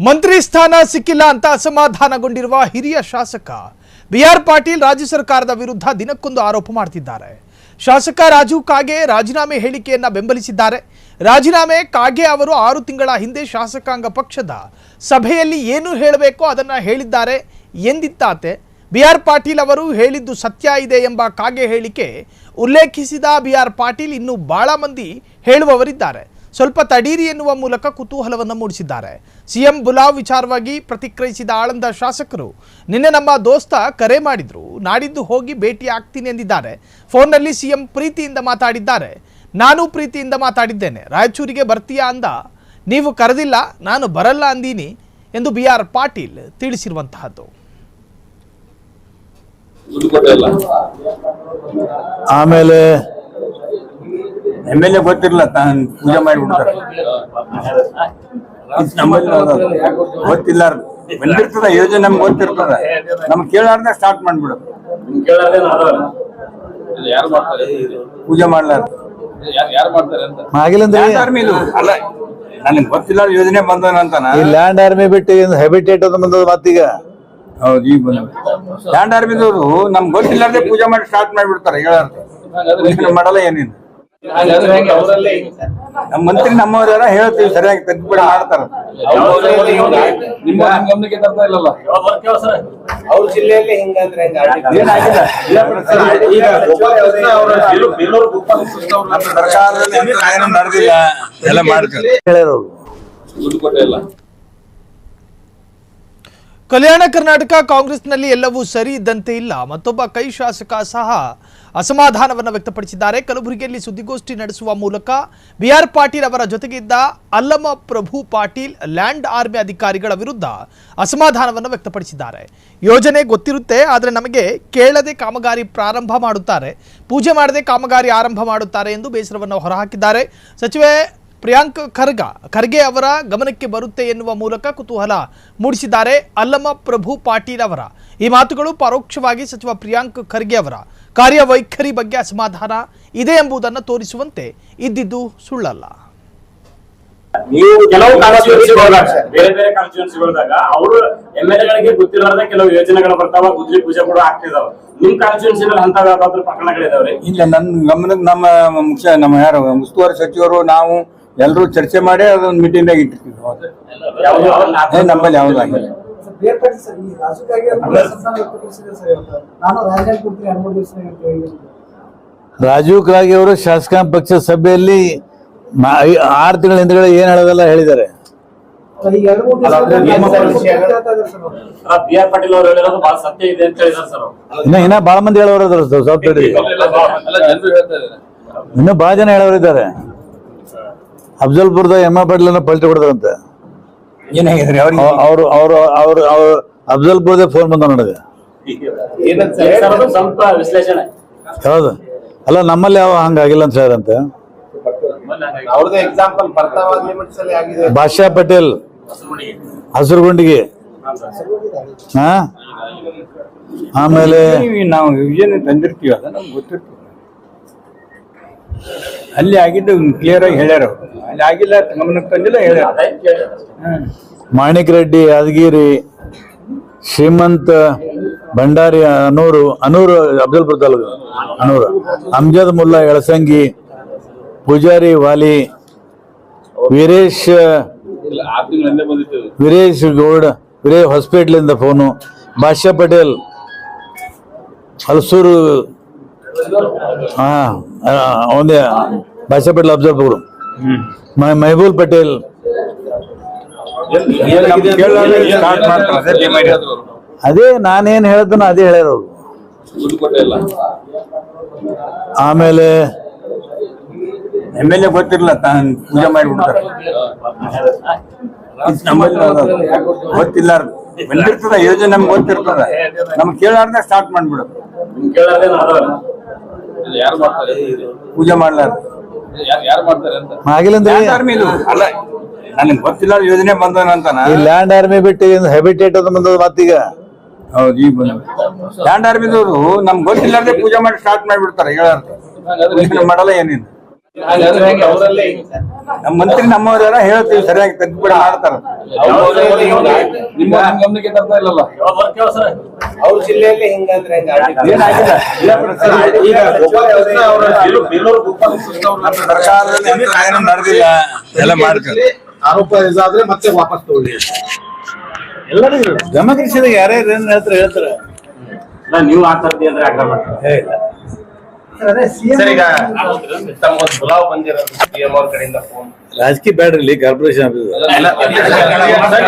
ಮಂತ್ರಿ ಸ್ಥಾನ ಸಿಕ್ಕಿಲ್ಲ ಅಂತ ಅಸಮಾಧಾನಗೊಂಡಿರುವ ಹಿರಿಯ ಶಾಸಕ ಬಿಆರ್ ಪಾಟೀಲ್ ರಾಜ್ಯ ಸರ್ಕಾರದ ವಿರುದ್ಧ ದಿನಕ್ಕೊಂದು ಆರೋಪ ಮಾಡುತ್ತಿದ್ದಾರೆ. ಶಾಸಕ ರಾಜು ಕಾಗೆ ರಾಜೀನಾಮೆ ಹೇಳಿಕೆಯನ್ನ ಬೆಂಬಲಿಸಿದ್ದಾರೆ. ರಾಜೀನಾಮೆ ಕಾಗೆ ಅವರು 6 ತಿಂಗಳ ಹಿಂದೆ ಶಾಸಕಾಂಗ ಪಕ್ಷದ ಸಭೆಯಲ್ಲಿ ಏನು ಹೇಳಬೇಕೋ ಅದನ್ನ ಹೇಳಿದ್ದಾರೆ ಎಂದಿದ್ದಾತೆ. ಬಿಆರ್ ಪಾಟೀಲ್ ಅವರು ಹೇಳಿದ್ದು ಸತ್ಯ ಇದೆ ಎಂಬ ಕಾಗೆ ಹೇಳಿಕೆ ಉಲ್ಲೇಖಿಸಿದ ಬಿಆರ್ ಪಾಟೀಲ್ ಇನ್ನೂ ಬಹಳ ಮಂದಿ ಹೇಳುವವರಿದ್ದಾರೆ. ಸ್ವಲ್ಪ ತಡೀರಿ ಎನ್ನುವ ಮೂಲಕ ಕುತೂಹಲವನ್ನು ಮೂಡಿಸಿದ್ದಾರೆ. ಸಿಎಂ ಬುಲಾವ್ ವಿಚಾರವಾಗಿ ಪ್ರತಿಕ್ರಿಯಿಸಿದ ಆಳಂದ ಶಾಸಕರು ನಿನ್ನೆ ನಮ್ಮ ದೋಸ್ತ ಕರೆ ಮಾಡಿದ್ರು, ನಾಡಿದ್ದು ಹೋಗಿ ಭೇಟಿ ಆಗ್ತೀನಿ ಎಂದಿದ್ದಾರೆ. ಫೋನ್ನಲ್ಲಿ ಸಿಎಂ ಪ್ರೀತಿಯಿಂದ ಮಾತಾಡಿದ್ದಾರೆ. ನಾನು ಪ್ರೀತಿಯಿಂದ ಮಾತಾಡಿದ್ದೇನೆ. ರಾಯಚೂರಿಗೆ ಬರ್ತೀಯಾ ಅಂದ, ನೀವು ಕರೆದಿಲ್ಲ, ನಾನು ಬರಲ್ಲ ಅಂದೀನಿ ಎಂದು ಬಿಆರ್ ಪಾಟೀಲ್ ತಿಳಿಸಿರುವಂತಹದ್ದು. ಆಮೇಲೆ MLA ಗೊತ್ತಿರಲ್ಲ, ಪೂಜೆ ಮಾಡಿಬಿಡ್ತಾರೆ. ಗೊತ್ತಿಲ್ಲ, ಬಂದಿರ್ತದ ಯೋಜನೆ ನಮ್ಗೆ ಗೊತ್ತಿರ್ತದ, ನಮ್ಗೆ ಕೇಳಾರ್ದ ಸ್ಟಾರ್ಟ್ ಮಾಡ್ಬಿಡೋದು. ಪೂಜೆ ಮಾಡ್ಲಾರ ಅಲ್ಲ, ನನಗೆ ಗೊತ್ತಿಲ್ಲ ಯೋಜನೆ ಬಂದನ ಅಂತ. ಲ್ಯಾಂಡ್ ಆರ್ಮಿ ಬಿಟ್ಟು ಹೆಬಿಟೇಟ್ ಅಂತ ಬಂದದ ಮತ್ತೀಗ. ಹೌದು, ಈಗ ಬಂದ ಲ್ಯಾಂಡ್ ಆರ್ಮಿದವರು ನಮ್ಗೆ ಗೊತ್ತಿಲ್ಲಾರ್ದೆ ಪೂಜೆ ಮಾಡಿ ಸ್ಟಾರ್ಟ್ ಮಾಡಿಬಿಡ್ತಾರೆ. ಹೇಳಾರ್ದು ಮಾಡಲ್ಲ ಏನೇನು. ನಮ್ಮ ಮಂತ್ರಿ ನಮ್ಮವರ ಹೇಳ್ತೀವಿ, ಸರಿಯಾಗಿ ತಿದ್ದುಪಡಿ ಮಾಡ್ತಾರ. ಅವ್ರ ಜಿಲ್ಲೆಯಲ್ಲಿ ಹಿಂಗಂದ್ರೆ ಸರ್ಕಾರದಲ್ಲಿ ನಡೆದಿಲ್ಲ, ಎಲ್ಲ ಮಾಡ್ತಾರೆ. ಕಲ್ಯಾಣ ಕರ್ನಾಟಕ ಕಾಂಗ್ರೆಸ್ನಲ್ಲಿ ಎಲ್ಲವೂ ಸರಿ ಇದ್ದಂತೆ ಇಲ್ಲ. ಮತ್ತೊಬ್ಬ ಕೈ ಶಾಸಕ ಸಹ ಅಸಮಾಧಾನವನ್ನು ವ್ಯಕ್ತಪಡಿಸಿದ್ದಾರೆ. ಕಲಬುರಗಿಯಲ್ಲಿ ಸುದ್ದಿಗೋಷ್ಠಿ ನಡೆಸುವ ಮೂಲಕ ಬಿಆರ್ ಪಾಟೀಲ್ ಅವರ ಜೊತೆಗಿದ್ದ ಅಲ್ಲಮ ಪ್ರಭು ಪಾಟೀಲ್ ಲ್ಯಾಂಡ್ ಆರ್ಮಿ ಅಧಿಕಾರಿಗಳ ವಿರುದ್ಧ ಅಸಮಾಧಾನವನ್ನು ವ್ಯಕ್ತಪಡಿಸಿದ್ದಾರೆ. ಯೋಜನೆ ಗೊತ್ತಿರುತ್ತೆ, ಆದರೆ ನಮಗೆ ಕೇಳದೆ ಕಾಮಗಾರಿ ಪ್ರಾರಂಭ ಮಾಡುತ್ತಾರೆ, ಪೂಜೆ ಮಾಡದೆ ಕಾಮಗಾರಿ ಆರಂಭ ಮಾಡುತ್ತಾರೆ ಎಂದು ಬೇಸರವನ್ನು ಹೊರಹಾಕಿದ್ದಾರೆ. ಸಚಿವೆ ಪ್ರಿಯಾಂಕ್ ಖರ್ಗೆ ಅವರ ಗಮನಕ್ಕೆ ಬರುತ್ತೆ ಎನ್ನುವ ಮೂಲಕ ಕುತೂಹಲ ಮೂಡಿಸಿದ್ದಾರೆ ಅಲ್ಲಮ ಪ್ರಭು ಪಾಟೀಲ್ ಅವರ ಈ ಮಾತುಗಳು ಪರೋಕ್ಷವಾಗಿ ಸಚಿವ ಪ್ರಿಯಾಂಕ್ ಖರ್ಗೆ ಅವರ ಕಾರ್ಯವೈಖರಿ ಬಗ್ಗೆ ಅಸಮಾಧಾನ ಇದೆ ಎಂಬುದನ್ನು ತೋರಿಸುವಂತೆ ಇದ್ದಿದ್ದು ಸುಳ್ಳಲ್ಲ. ನೀವು ಕೆಲವು ಬೇರೆ ಬೇರೆ ಕಾನ್ಸ್ಟಿಟ್ಯೂನ್ಸಿಗಳಾಗ ಅವರು MLA ಗೊತ್ತಿರಲಾರ್ದ ಕೆಲವು ಯೋಜನೆಗಳು ಬರ್ತಾವ, ಗುದ್ಲಿ ಪೂಜೆ ಕೂಡ ಆಗ್ತಿದಾವ. ನಿಮ್ ಕಾನ್ಸ್ಟಿಟ್ಯೂನ್ಸಿನಲ್ಲಿ ಅಂತ ಪ್ರಕರಣಗಳಿದಾವ್ರಿ? ಇಲ್ಲ, ನನ್ನ ಗಮನಕ್ಕೆ ನಮ್ಮ ಯಾರು ಉಸ್ತುವಾರಿ ಸಚಿವರು ನಾವು ಎಲ್ಲರೂ ಚರ್ಚೆ ಮಾಡಿ ಅದೊಂದು ಮೀಟಿಂಗ್ ದಾಗ ಇಟ್ಟಿರ್ತೀವಿ. ನಮ್ಮಲ್ಲಿ ಯಾವ್ದಾಗಿಲ್ಲ. ರಾಜೀವ್ ಕಾಗೆ ಅವರು ಶಾಸಕಾಂಗ ಪಕ್ಷದ ಸಭೆಯಲ್ಲಿ 6 ತಿಂಗಳ ಹಿಂದೆಗಡೆ ಏನ್ ಹೇಳೋದೆಲ್ಲ ಹೇಳಿದ್ದಾರೆ. ಬಿಆರ್ ಪಾಟೀಲ್ ಅವರು ಹೇಳಿರೋದು ಬಹಳ ಸತ್ಯ ಇದೆ ಅಂತ ಹೇಳಿದಾರೆ ಸರ್. ಇನ್ನ ಬಹಳ ಮಂದಿ ಹೇಳೋರು ಸ್ವಲ್ಪ ಇನ್ನು ಬಹಳ ಜನ ಹೇಳೋರಿದ್ದಾರೆ. ಅಫ್ಜಲ್ಪುರದ ಎಮ್ಮ ಪಾಟೀಲ್ ಪಲ್ಟಿ ಹೊಡೆದ್ರಂತೆ. ಏನಾಗಿದ್ರಿ ಅವ್ರಿಗೆ? ಅವ್ರು ಅಫ್ಜಲ್ಪುರದ ಫೋನ್ ಬಂದ ನನಗೆ. ವಿಶ್ಲೇಷಣೆ ಯಾವ್ದು ಅಲ್ಲ, ನಮ್ಮಲ್ಲಿ ಯಾವ ಹಂಗಾಗಿಲ್ಲ ಅಂತ ಹೇಳಿದ್ರಂತೆ. ಅವ್ರದ್ದು ಎಕ್ಸಾಂಪಲ್ ಭಾಷಾ ಪಟೇಲ್ ಹಸುರುಗುಂಡಿಗೆ. ಆಮೇಲೆ ನಾವು ಯೋಜನೆ ತಂದಿರ್ತೀವಿ, ಅದ ನಮ್ಗೆ ಗೊತ್ತಿರ್ತೀವಿ. ಅಲ್ಲಿ ಆಗಿದ್ದು ಕ್ಲಿಯರ್ ಆಗಿ ಹೇಳ್ಯಾರ. ಅಲ್ಲಿ ಆಗಿಲ್ಲ, ಗಮನಕ್ಕೆ ತಂದಿಲ್ಲ, ಹೇಳ್ಯಾರ. ಮಾಣಿಕ್ ರೆಡ್ಡಿ ಯಾದಗಿರಿ, ಶ್ರೀಮಂತ್ ಭಂಡಾರಿ ಅನೂರು ಅಫ್ಜಲ್ಪುರ ತಾಲೂಕು ಅನೂರು, ಅಮ್ಜದ್ ಮುಲ್ಲಾ ಯಳಸಂಗಿ, ಪೂಜಾರಿ ವಾಲಿ, ವೀರೇಶ್ ಗೌಡ್ ಹೊಸಪೇಟ್ಲಿಂದ ಫೋನು, ಭಾಷಾ ಪಟೇಲ್ ಹಲಸೂರು, ಒಂದೇ ಭಾಷಾ ಪಟೇಲ್ ಅಫ್ಜಲ್ಪುರ, ಮೆಹಬೂಲ್ ಪಟೇಲ್. ಅದೇ ನಾನೇನ್ ಹೇಳ್ತಾನ ಅದೇ ಹೇಳ್ಯಾರ ಅವರು. ಆಮೇಲೆ MLA ಗೊತ್ತಿರಲ್ಲ, ಪೂಜೆ ಮಾಡಿಬಿಡ್ತಾರೆ. ಗೊತ್ತಿಲ್ಲ, ಬಂದಿರ್ತದ ಯೋಜನೆ ನಮ್ಗೆ ಗೊತ್ತಿರ್ತದ, ನಮ್ಗೆ ಕೇಳಾರ್ದ ಸ್ಟಾರ್ಟ್ ಮಾಡ್ಬಿಡೋದು. ಪೂಜೆ ಮಾಡ್ಲಾರ ಅಲ್ಲ, ನನಗೆ ಗೊತ್ತಿಲ್ಲ ಯೋಜನೆ ಬಂದನ ಅಂತ. ಲ್ಯಾಂಡ್ ಆರ್ಮಿ ಬಿಟ್ಟು ಹೆಬಿಟೇಟ್ ಅಂತ ಬಂದದ ಮತ್ತೀಗ. ಹೌದು, ಈಗ ಬಂದ ಲ್ಯಾಂಡ್ ಆರ್ಮಿದವರು ನಮ್ಗೆ ಗೊತ್ತಿಲ್ಲಾರ್ದೆ ಪೂಜೆ ಮಾಡಿ ಸ್ಟಾರ್ಟ್ ಮಾಡಿಬಿಡ್ತಾರೆ. ಹೇಳಾರ್ದು ಮಾಡಲ್ಲ ಏನೇನು. ಅವರಲ್ಲೇ ಹಿಂಗ್ ಸರ್. ನಮ್ಮ ಮಂತ್ರಿ ನಮ್ಮವರ ಹೇಳ್ತೀವಿ ಸರಿಯಾಗಿ ತೆಗ್ದುಬಿಡ ಮಾಡ್ತಾರ. ನಿಮ್ಮ ಗಮನಕ್ಕೆ ತರ್ತಾ ಇಲ್ಲಲ್ಲ. ಅವ್ರ ಜಿಲ್ಲೆಯಲ್ಲಿ ಹಿಂಗಂದ್ರೆ ಹೆಂಗ? ಏನಾಗಿದೆ ಈಗ ಸರ್ಕಾರದಲ್ಲಿ ಏನು ನಡೆದಿಲ್ಲ ಎಲ್ಲ ಮಾಡ್ತಾರೆ. ಆರೋಪ ಇದಾದ್ರೆ ಮತ್ತೆ ವಾಪಸ್ ತಗೊಳ್ಳಿ. ಡೆಮೋಕ್ರಸಿದಾಗ ಯಾರ್ಯಾರು ಏನ್ ಹೇಳ್ತಾರೆ ನೀವು ಆ ತರದಿ ಅಂದ್ರೆ ಆಗ್ರಹ ಮಾಡ್ತಾರೆ. ಸರ್ ಈಗ ತಮ್ಗೊಂದು ಬುಲಾವ್ ಬಂದಿರೋದು CM ಅವ್ರ ಕಡೆಯಿಂದ ಫೋನ್. ರಾಜಕೀಯ ಬ್ಯಾಡ್ರಿ ಕಾರ್ಪೊರೇಷನ್ ಆಫೀಸ್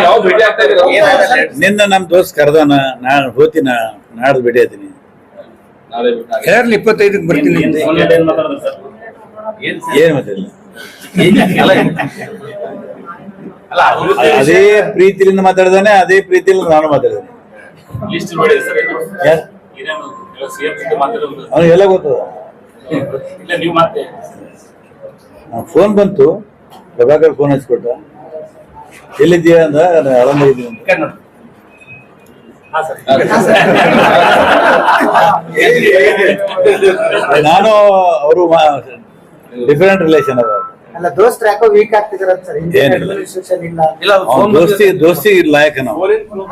ಯಾವ ಭೇಟಿ ಆಗ್ತಾ ಇದ್ದೀರಾ? ನಿನ್ನ ನಮ್ ದೋಸ್ತ್ ಕರ್ದಾನ ನಾನು ಹೋತಿನ ನಾಡ್ದು ಭೇಟಿ ಆತೀನಿ. ನಾಳೆ ಕೇರಳ 25ಕ್ಕೆ ಬರ್ತೀನಿ. ಏನ್ ಮಾತಾಡಿದ್ರು ಸರ್? ಏನ್ ಮಾತಾಡಿಲ್ಲ. ಅಲ್ಲ ಅದೇ ಪ್ರೀತಿಯಿಂದ ಮಾತಾಡಿದಾನೆ, ಅದೇ ಪ್ರೀತಿಯಿಂದ ನಾನು ಮಾತಾಡಿದ್ದೇನೆ. ಲಿಸ್ಟ್ ನೋಡಿದ್ರೆ ಸರ್ ಇದು ಯಾರು ಏನೇನು CM ಜೊತೆ ಮಾತಾಡೋದು ಅವ್ನಿಗೆ ಎಲ್ಲ ಗೊತ್ತದ. ಇಲ್ಲ ನೀವು ಮತ್ತೆ ಫೋನ್ ಬಂತು, ಪ್ರಭಾಕರ್ ಫೋನ್ ಹಚ್ಕೊಟ್ಟ, ಎಲ್ಲಿದ್ದೀಯಾ ಅಂದ, ಆರಾಮಾಗಿದ್ದೀನಿ ಅಂತ. ಹಾ ಸರ್ ನಾನು ಅವರು ಡಿಫರೆಂಟ್ ರಿಲೇಷನ್ ಅದ. ಅಲ್ಲ ದೋಸ್ತ್ರ ಯಾಕೋ ವೀಕ್ ಆಗ್ತಿದಾರ ಸರ್. ಏನಿಲ್ಲ. ಅಡ್ಮಿನಿಸ್ಟ್ರೇಷನ್ ಇಲ್ಲ. ದೋಸ್ತಿ ಲಾಯಕ ನಾವು.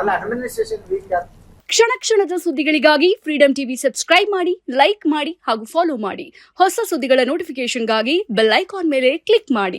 ಅಲ್ಲ ಅಡ್ಮಿನಿಸ್ಟ್ರೇಷನ್ ವೀಕ್ ಆಗ್ತದೆ. ಕ್ಷಣ ಕ್ಷಣದ ಸುದ್ದಿಗಳಿಗಾಗಿ ಫ್ರೀಡಂ ಟಿವಿ ಸಬ್ಸ್ಕ್ರೈಬ್ ಮಾಡಿ, ಲೈಕ್ ಮಾಡಿ ಹಾಗೂ ಫಾಲೋ ಮಾಡಿ. ಹೊಸ ಸುದ್ದಿಗಳ ನೋಟಿಫಿಕೇಶನ್ಗಾಗಿ ಬೆಲ್ ಐಕಾನ್ ಮೇಲೆ ಕ್ಲಿಕ್ ಮಾಡಿ.